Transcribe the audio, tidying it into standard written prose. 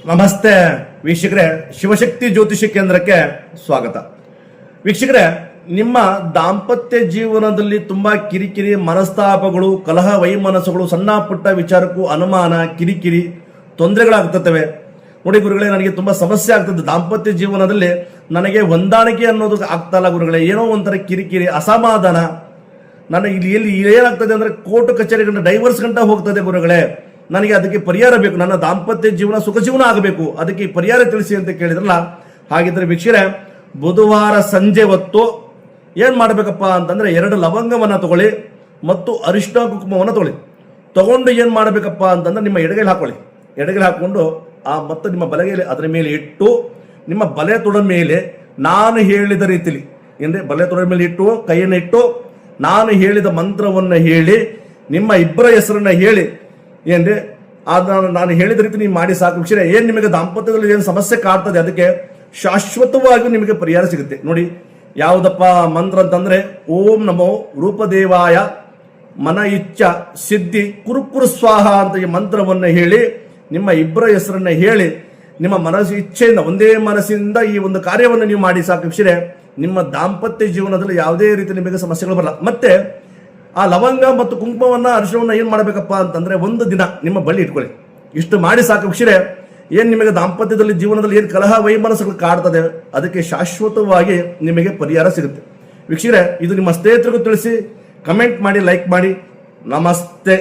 ನಮಸ್ತೆ ವೀಕ್ಷಕರೇ, ಶಿವಶಕ್ತಿ ಜ್ಯೋತಿಷ ಕೇಂದ್ರಕ್ಕೆ ಸ್ವಾಗತ. ವೀಕ್ಷಕರೇ, ನಿಮ್ಮ ದಾಂಪತ್ಯ ಜೀವನದಲ್ಲಿ ತುಂಬಾ ಕಿರಿಕಿರಿ, ಮನಸ್ತಾಪಗಳು, ಕಲಹ, ವೈಮನಸ್ಸುಗಳು, ಸಣ್ಣ ಪುಟ್ಟ ವಿಚಾರಕ್ಕೂ ಅನುಮಾನ, ಕಿರಿಕಿರಿ, ತೊಂದರೆಗಳಾಗ್ತವೆ. ನೋಡಿ ಗುರುಗಳೇ, ನನಗೆ ತುಂಬಾ ಸಮಸ್ಯೆ ಆಗ್ತದೆ ದಾಂಪತ್ಯ ಜೀವನದಲ್ಲಿ. ನನಗೆ ಹೊಂದಾಣಿಕೆ ಅನ್ನೋದು ಆಗ್ತಾ ಇಲ್ಲ ಗುರುಗಳೇ. ಏನೋ ಒಂಥರ ಕಿರಿಕಿರಿ, ಅಸಮಾಧಾನ. ನನಗೆ ಇಲ್ಲಿ ಏನಾಗ್ತದೆ ಅಂದ್ರೆ ಕೋರ್ಟ್ ಕಚೇರಿಗಳ ಡೈವರ್ಸ್ ಗಂಟ ಹೋಗ್ತದೆ ಗುರುಗಳೇ. ನನಗೆ ಅದಕ್ಕೆ ಪರಿಹಾರ ಬೇಕು. ನನ್ನ ದಾಂಪತ್ಯ ಜೀವನ ಸುಖ ಜೀವನ ಆಗಬೇಕು, ಅದಕ್ಕೆ ಪರಿಹಾರ ತಿಳಿಸಿ ಅಂತ ಕೇಳಿದ್ರಲ್ಲ. ಹಾಗಿದ್ರೆ ವೀಕ್ಷಕರೇ, ಬುಧವಾರ ಸಂಜೆ ಹೊತ್ತು ಏನ್ ಮಾಡ್ಬೇಕಪ್ಪ ಅಂತಂದ್ರೆ 2 ಲವಂಗವನ್ನ ತಗೊಳ್ಳಿ ಮತ್ತು ಅರಿಶಿನ ಕುಂಕುಮವನ್ನ ತಗೊಂಡು ಏನ್ ಮಾಡ್ಬೇಕಪ್ಪ ಅಂತಂದ್ರೆ ನಿಮ್ಮ ಎಡಗೈಲಿ ಹಾಕೊಳ್ಳಿ. ಎಡಗೈಲಿ ಹಾಕೊಂಡು ಮತ್ತು ನಿಮ್ಮ ಬಲಗೈಲಿ ಅದರ ಮೇಲೆ ಇಟ್ಟು, ನಿಮ್ಮ ಬಲೆ ತೊಡ ಮೇಲೆ ನಾನು ಹೇಳಿದ ರೀತಿಲಿ ಅಂದ್ರೆ ಬಲೆ ತೊಡ ಮೇಲೆ ಇಟ್ಟು ಕೈಯನ್ನು ಇಟ್ಟು ನಾನು ಹೇಳಿದ ಮಂತ್ರವನ್ನ ಹೇಳಿ, ನಿಮ್ಮ ಇಬ್ಬರ ಹೆಸರನ್ನ ಹೇಳಿ ಏನ್ರಿ ನಾನು ಹೇಳಿದ ರೀತಿ ನೀವು ಮಾಡಿ ಸಾಕು ವೀಕ್ಷಕರೇ. ಏನ್ ನಿಮಗೆ ದಾಂಪತ್ಯದಲ್ಲಿ ಏನು ಸಮಸ್ಯೆ ಕಾಡ್ತದೆ ಅದಕ್ಕೆ ಶಾಶ್ವತವಾಗಿ ನಿಮಗೆ ಪರಿಹಾರ ಸಿಗುತ್ತೆ. ನೋಡಿ ಯಾವುದಪ್ಪ ಮಂತ್ರ ಅಂತಂದ್ರೆ, ಓಂ ನಮೋ ರೂಪದೇವಾಯ ಮನ ಇಚ್ಛ ಸಿದ್ಧಿ ಕುರುಕುರು ಸ್ವಾಹ ಅಂತ ಈ ಮಂತ್ರವನ್ನ ಹೇಳಿ, ನಿಮ್ಮ ಇಬ್ಬರ ಹೆಸರನ್ನ ಹೇಳಿ, ನಿಮ್ಮ ಮನಸ್ಸು ಇಚ್ಛೆಯಿಂದ ಒಂದೇ ಮನಸ್ಸಿಂದ ಈ ಒಂದು ಕಾರ್ಯವನ್ನು ನೀವು ಮಾಡಿ ಸಾಕು ವೀಕ್ಷಕರೇ. ನಿಮ್ಮ ದಾಂಪತ್ಯ ಜೀವನದಲ್ಲಿ ಯಾವುದೇ ರೀತಿ ನಿಮಗೆ ಸಮಸ್ಯೆಗಳು ಬರಲ್ಲ. ಮತ್ತೆ ಆ ಲವಂಗ ಮತ್ತು ಕುಂಕುಮವನ್ನ ಅರಿಶಿಣವನ್ನ ಏನ್ ಮಾಡಬೇಕಪ್ಪ ಅಂತಂದ್ರೆ, ಒಂದು ದಿನ ನಿಮ್ಮ ಬಳಿ ಇಟ್ಕೊಳ್ಳಿ. ಇಷ್ಟು ಮಾಡಿ ಸಾಕು ವೀಕ್ಷಕರೇ. ಏನ್ ನಿಮಗೆ ದಾಂಪತ್ಯದಲ್ಲಿ ಜೀವನದಲ್ಲಿ ಏನ್ ಕಲಹ ವೈಮನಸ್ಸುಗಳು ಕಾಡ್ತದೆ ಅದಕ್ಕೆ ಶಾಶ್ವತವಾಗಿ ನಿಮಗೆ ಪರಿಹಾರ ಸಿಗುತ್ತೆ ವೀಕ್ಷಕರೇ. ಇದು ನಿಮ್ಮ ಸ್ನೇಹಿತರಿಗೂ ತಿಳಿಸಿ, ಕಮೆಂಟ್ ಮಾಡಿ, ಲೈಕ್ ಮಾಡಿ. ನಮಸ್ತೆ.